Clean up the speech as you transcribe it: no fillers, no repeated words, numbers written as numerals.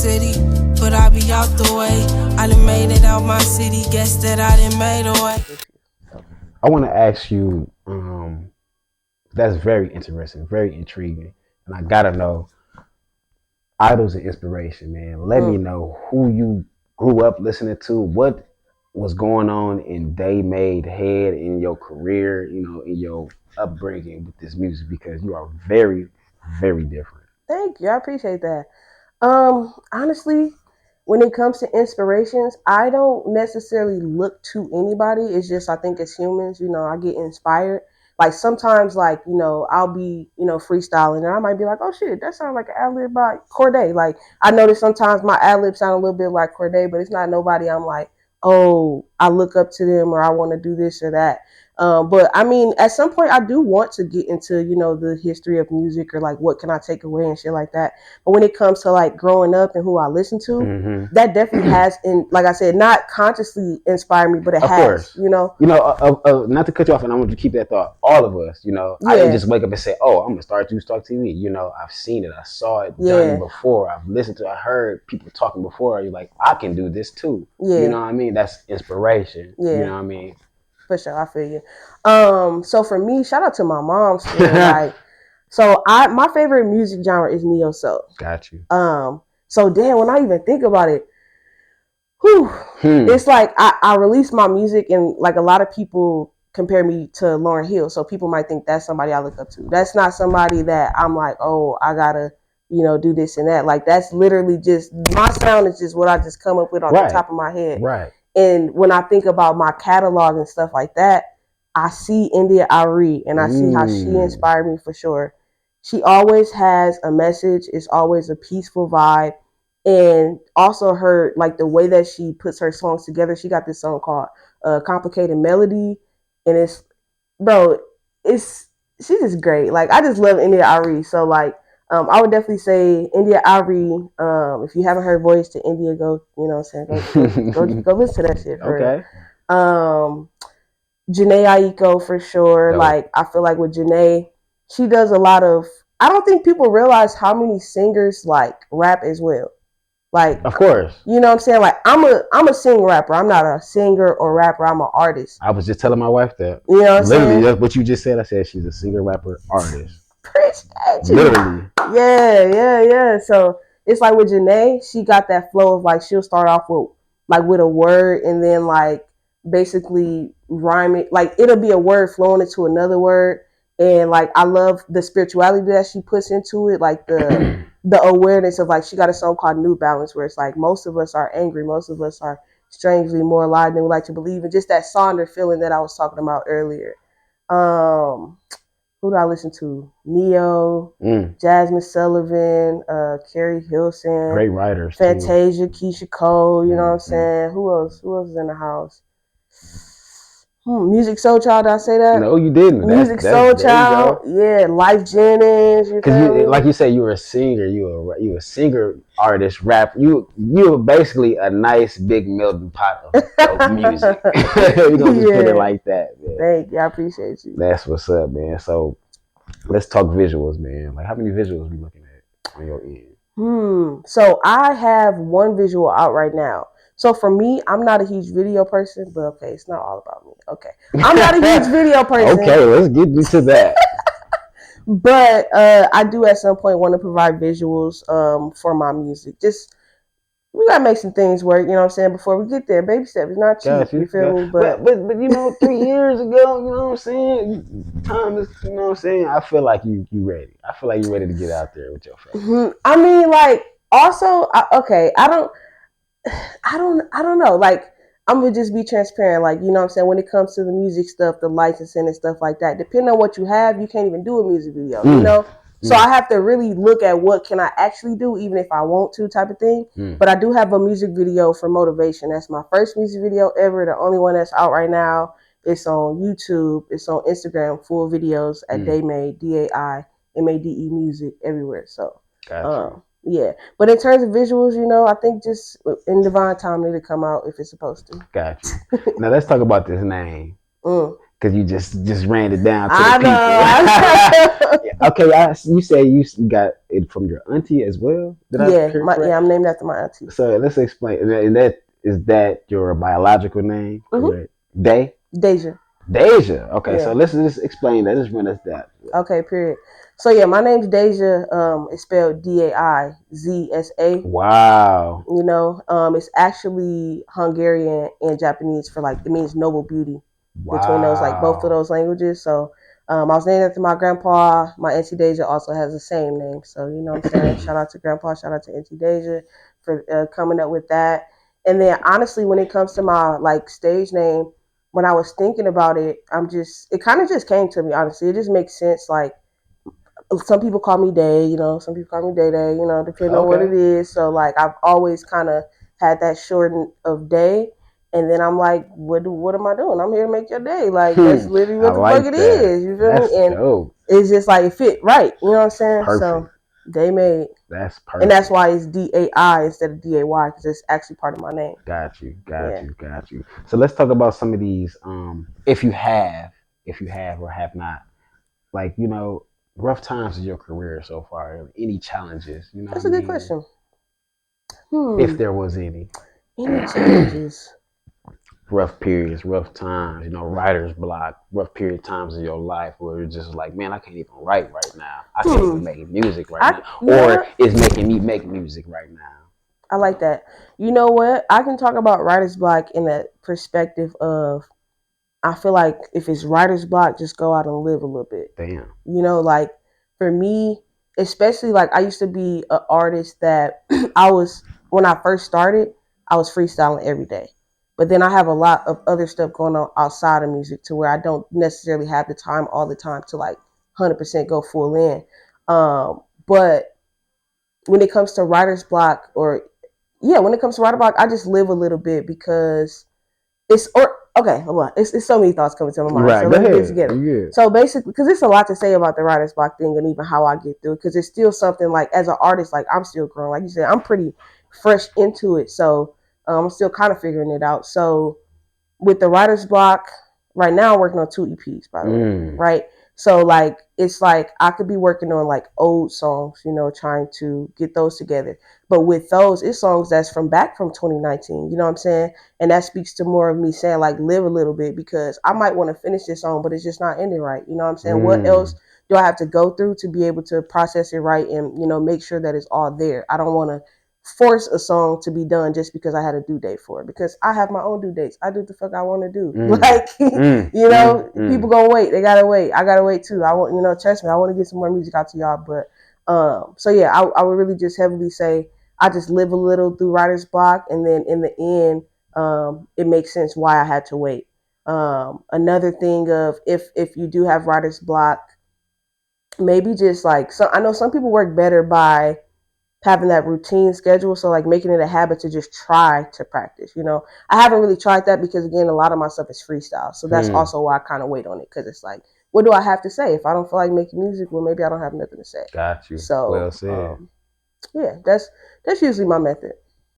city, but I be out the way. I done made it out my city, guess that I done made a way. I want to ask you, that's very interesting, very intriguing. And I got to know, idols and inspiration, man. Let me know who you grew up listening to, what was going on in Dai Made head in your career, you know, in your upbringing with this music, because you are very, very different. Thank you. I appreciate that. Honestly, when it comes to inspirations, I don't necessarily look to anybody. It's just I think as humans, you know, I get inspired. Like sometimes, like, you know, I'll be, you know, freestyling and I might be like, oh shit, that sounds like an ad lib by Corday. Like I notice sometimes my ad libs sound a little bit like Corday, but it's not nobody I'm like, oh, I look up to them or I want to do this or that. But I mean, at some point, I do want to get into, you know, the history of music or like what can I take away and shit like that. But when it comes to like growing up and who I listen to, that definitely has, like I said, not consciously inspired me, but it has. Course. You know, not to cut you off, and I want you to keep that thought. All of us, you know, I didn't just wake up and say, "Oh, I'm gonna start Talk TV." You know, I've seen it, I saw it done before, I've listened to, I heard people talking before. You're like, I can do this too. You know what I mean? That's inspiration. You know what I mean? For sure, I feel you. So for me, shout out to my mom. Like, so my favorite music genre is neo soul. Got you. So damn, when I even think about it, it's like I release my music and like a lot of people compare me to Lauryn Hill. So people might think that's somebody I look up to. That's not somebody that I'm like, oh, I gotta, you know, do this and that. Like that's literally just my sound is just what I just come up with on the top of my head. Right. And when I think about my catalog and stuff like that, I see India Ari and I see how she inspired me for sure. She always has a message. It's always a peaceful vibe. And also her, like the way that she puts her songs together. She got this song called Complicated Melody. And it's, bro, she's just great. Like I just love India Ari. So like, I would definitely say India Ari. If you haven't heard Voice to India, go, you know what I'm saying, go listen to that shit. Okay. Janae Aiko for sure. Dope. Like I feel like with Janae, she does a lot of. I don't think people realize how many singers like rap as well. Like, of course, you know what I'm saying. Like I'm a singer rapper. I'm not a singer or rapper. I'm an artist. I was just telling my wife that. You know what I'm saying? Literally, that's what you just said. I said she's a singer, rapper, artist. Appreciate you. Literally. Yeah. So it's like with Janae, she got that flow of like she'll start off with a word and then like basically rhyme it. Like it'll be a word flowing into another word. And like I love the spirituality that she puts into it, like the awareness of like she got a song called New Balance where it's like most of us are angry, most of us are strangely more alive than we like to believe, and just that sonder feeling that I was talking about earlier. Who do I listen to? Neo, Jasmine Sullivan, Carrie Hilson, great writers, Fantasia, Keisha Cole. You know what I'm saying? Who else is in the house? Music Soul Child, did I say that? No, you didn't. Music Soul Child, yeah. Life Jennings. Because like you said, you were a singer. You were a singer, artist, rapper. You were basically a nice big melting pot of music. We're gonna just put it like that, man. Thank you. I appreciate you. That's what's up, man. So let's talk visuals, man. Like how many visuals we looking at on your end? So I have one visual out right now. So for me, I'm not a huge video person, but okay, it's not all about me. Okay. I'm not a huge video person. Okay, let's get into that. But I do at some point want to provide visuals for my music. Just we gotta make some things work, you know what I'm saying, before we get there. Baby steps, not cheap, you feel me? But you know, 3 years ago, you know what I'm saying? Time is, you know what I'm saying? I feel like you ready. I feel like you're ready to get out there with your friends. I mean, like, also, I don't know. Like, I'm gonna just be transparent. Like, you know what I'm saying? When it comes to the music stuff, the licensing and stuff like that, depending on what you have, you can't even do a music video, you know? So I have to really look at what can I actually do, even if I want to, type of thing. But I do have a music video for Motivation. That's my first music video ever. The only one that's out right now. It's on YouTube. It's on Instagram. Full videos at Dai Made, DAIMADE music everywhere. So, yeah. But in terms of visuals, you know, I think just in divine time it'll come out if it's supposed to. Got you. Now let's talk about this name. Because you just ran it down to the I know. people. Okay, you say you got it from your auntie as well. Did I Yeah, hear correct? yeah, I'm named after my auntie. So let's explain. And that is that your biological name, correct? Day. Deja. Deja. Okay, Yeah. so let's just explain that. Just run us that. Okay, period. So yeah, my name's Deja. It's spelled Daizza. Wow. You know, it's actually Hungarian and Japanese for like it means noble beauty. Between those, like both of Wow. those languages. So I was named after my grandpa. My auntie Deja also has the same name. So you know what I'm saying. Shout out to grandpa. Shout out to auntie Deja for coming up with that. And then honestly, when it comes to my like stage name, when I was thinking about it, it kind of just came to me. Honestly, it just makes sense. Like some people call me Day, you know, some people call me Day Day, you know, depending on what it Okay. is. So like I've always kind of had that shortened of Day. And then I'm like, what am I doing? I'm here to make your day. Like that's literally I what the fuck like it that. is. You feel That's me? And dope. it's just like it fit right. You know what I'm saying? Perfect. So Dai Made. That's And perfect. that's why it's DAI instead of DAY because it's actually part of my name. Got you. Got Yeah. you. Got you. So let's talk about some of these. If you have or have not, like rough times in your career so far. Any challenges? You know what That's I a good mean? question. If there was any. Any challenges? Rough periods, rough times, writer's block, rough period times in your life where it's just like, man, I can't even write right now. I can't even make music right now. Or it's making me make music right now. I like that. You know what? I can talk about writer's block in the perspective of I feel like if it's writer's block, just go out and live a little bit. Damn. You know, like for me, especially like I used to be an artist that when I first started, I was freestyling every day. But then I have a lot of other stuff going on outside of music to where I don't necessarily have the time all the time to like 100% go full in. But when it comes to writer's block when it comes to writer's block, I just live a little bit because hold on. It's so many thoughts coming to my mind. Right, So go let me get it ahead. together. So basically, because it's a lot to say about the writer's block thing and even how I get through it, because it's still something like as an artist, like I'm still growing. Like you said, I'm pretty fresh into it, so I'm still kind of figuring it out. So with the writer's block, right now I'm working on 2 EPs, by the way, right? So like it's like I could be working on like old songs, trying to get those together. But with those, it's songs that's from 2019, you know what I'm saying? And that speaks to more of me saying like live a little bit because I might want to finish this song, but it's just not ending right. You know what I'm saying? What else do I have to go through to be able to process it right and make sure that it's all there? I don't want to force a song to be done just because I had a due date for it because I have my own due dates. I do what the fuck I want to do. People gonna wait. They gotta wait. I gotta wait too. I want, trust me, I want to get some more music out to y'all. But so yeah, I would really just heavily say I just live a little through writer's block, and then in the end, it makes sense why I had to wait. Another thing of if you do have writer's block, maybe just like I know some people work better by having that routine schedule. So like making it a habit to just try to practice, I haven't really tried that because again, a lot of my stuff is freestyle. So that's also why I kind of wait on it. Cause it's like, what do I have to say? If I don't feel like making music, well, maybe I don't have nothing to say. Got you. So, Well said. yeah, that's usually my method.